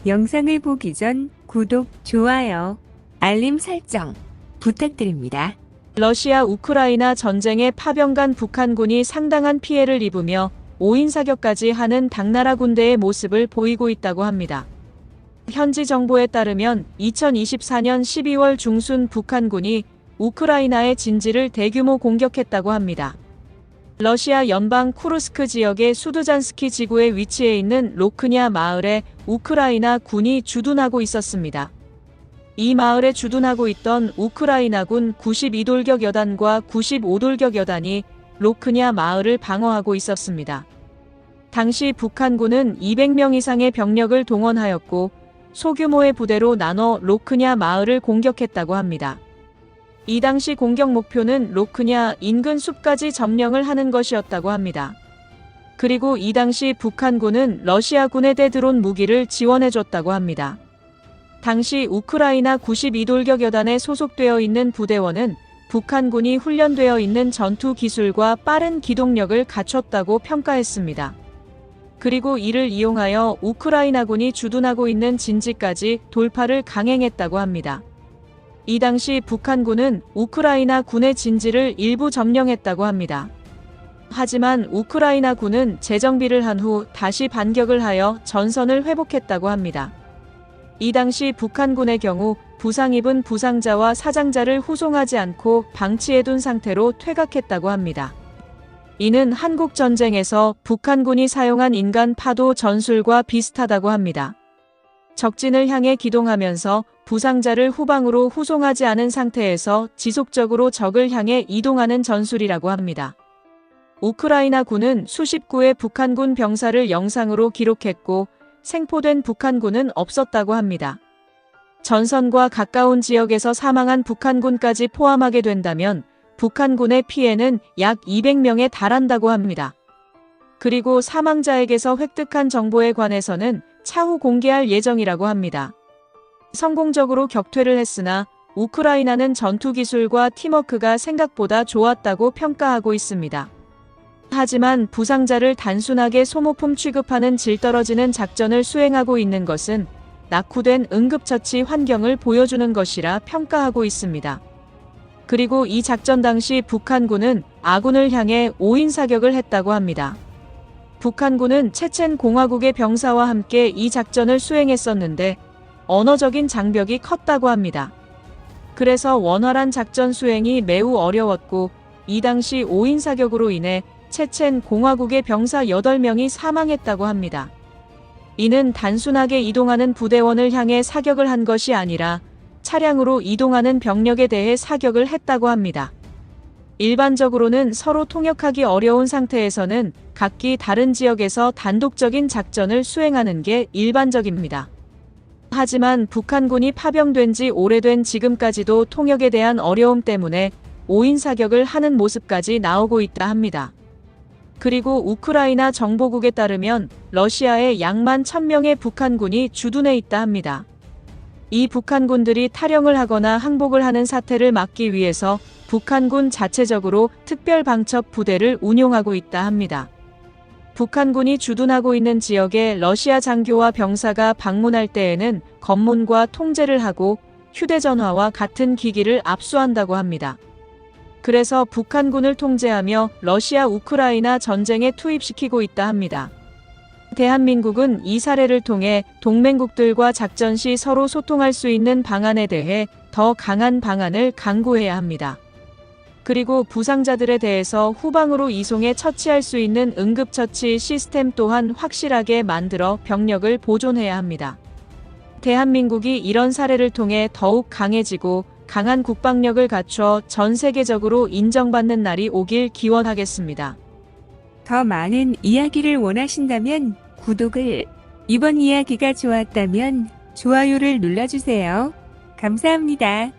영상을 보기 전 구독, 좋아요, 알림 설정 부탁드립니다. 러시아 우크라이나 전쟁의 파병간 북한군이 상당한 피해를 입으며 5인 사격까지 하는 당나라 군대의 모습을 보이고 있다고 합니다. 현지 정보에 따르면 2024년 12월 중순 북한군이 우크라이나의 진지를 대규모 공격했다고 합니다. 러시아 연방 쿠르스크 지역의 수두잔스키 지구에 위치해 있는 로크냐 마을에 우크라이나 군이 주둔하고 있었습니다. 이 마을에 주둔하고 있던 우크라이나군 92돌격 여단과 95돌격 여단이 로크냐 마을을 방어하고 있었습니다. 당시 북한군은 200명 이상의 병력을 동원하였고 소규모의 부대로 나눠 로크냐 마을을 공격했다고 합니다. 이 당시 공격 목표는 로크냐 인근 숲까지 점령을 하는 것이었다고 합니다. 그리고 이 당시 북한군은 러시아군에 대드론 무기를 지원해줬다고 합니다. 당시 우크라이나 92돌격 여단에 소속되어 있는 부대원은 북한군이 훈련되어 있는 전투 기술과 빠른 기동력을 갖췄다고 평가했습니다. 그리고 이를 이용하여 우크라이나군이 주둔하고 있는 진지까지 돌파를 강행했다고 합니다. 이 당시 북한군은 우크라이나 군의 진지를 일부 점령했다고 합니다. 하지만 우크라이나군은 재정비를 한 후 다시 반격을 하여 전선을 회복했다고 합니다. 이 당시 북한군의 경우 부상 입은 부상자와 사장자를 후송하지 않고 방치해둔 상태로 퇴각했다고 합니다. 이는 한국 전쟁에서 북한군이 사용한 인간 파도 전술과 비슷하다고 합니다. 적진을 향해 기동하면서 부상자를 후방으로 후송하지 않은 상태에서 지속적으로 적을 향해 이동하는 전술이라고 합니다. 우크라이나 군은 수십 구의 북한군 병사를 영상으로 기록했고 생포된 북한군은 없었다고 합니다. 전선과 가까운 지역에서 사망한 북한군까지 포함하게 된다면 북한군의 피해는 약 200명에 달한다고 합니다. 그리고 사망자에게서 획득한 정보에 관해서는 차후 공개할 예정이라고 합니다. 성공적으로 격퇴를 했으나 우크라이나는 전투 기술과 팀워크가 생각보다 좋았다고 평가하고 있습니다. 하지만 부상자를 단순하게 소모품 취급하는 질 떨어지는 작전을 수행하고 있는 것은 낙후된 응급처치 환경을 보여주는 것이라 평가하고 있습니다. 그리고 이 작전 당시 북한군은 아군을 향해 5인 사격을 했다고 합니다. 북한군은 체첸 공화국의 병사와 함께 이 작전을 수행했었는데 언어적인 장벽이 컸다고 합니다. 그래서 원활한 작전 수행이 매우 어려웠고 이 당시 5인 사격으로 인해 체첸 공화국의 병사 8명이 사망했다고 합니다. 이는 단순하게 이동하는 부대원을 향해 사격을 한 것이 아니라 차량으로 이동하는 병력에 대해 사격을 했다고 합니다. 일반적으로는 서로 통역하기 어려운 상태에서는 각기 다른 지역에서 단독적인 작전을 수행하는 게 일반적입니다. 하지만 북한군이 파병된 지 오래된 지금까지도 통역에 대한 어려움 때문에 5인 사격을 하는 모습까지 나오고 있다 합니다. 그리고 우크라이나 정보국에 따르면 러시아에 약 11,000명의 북한군이 주둔해 있다 합니다. 이 북한군들이 탈영을 하거나 항복을 하는 사태를 막기 위해서 북한군 자체적으로 특별방첩 부대를 운용하고 있다 합니다. 북한군이 주둔하고 있는 지역에 러시아 장교와 병사가 방문할 때에는 검문과 통제를 하고 휴대전화와 같은 기기를 압수한다고 합니다. 그래서 북한군을 통제하며 러시아 우크라이나 전쟁에 투입시키고 있다 합니다. 대한민국은 이 사례를 통해 동맹국들과 작전 시 서로 소통할 수 있는 방안에 대해 더 강한 방안을 강구해야 합니다. 그리고 부상자들에 대해서 후방으로 이송해 처치할 수 있는 응급처치 시스템 또한 확실하게 만들어 병력을 보존해야 합니다. 대한민국이 이런 사례를 통해 더욱 강해지고 강한 국방력을 갖춰 전 세계적으로 인정받는 날이 오길 기원하겠습니다. 더 많은 이야기를 원하신다면 구독을, 이번 이야기가 좋았다면 좋아요를 눌러주세요. 감사합니다.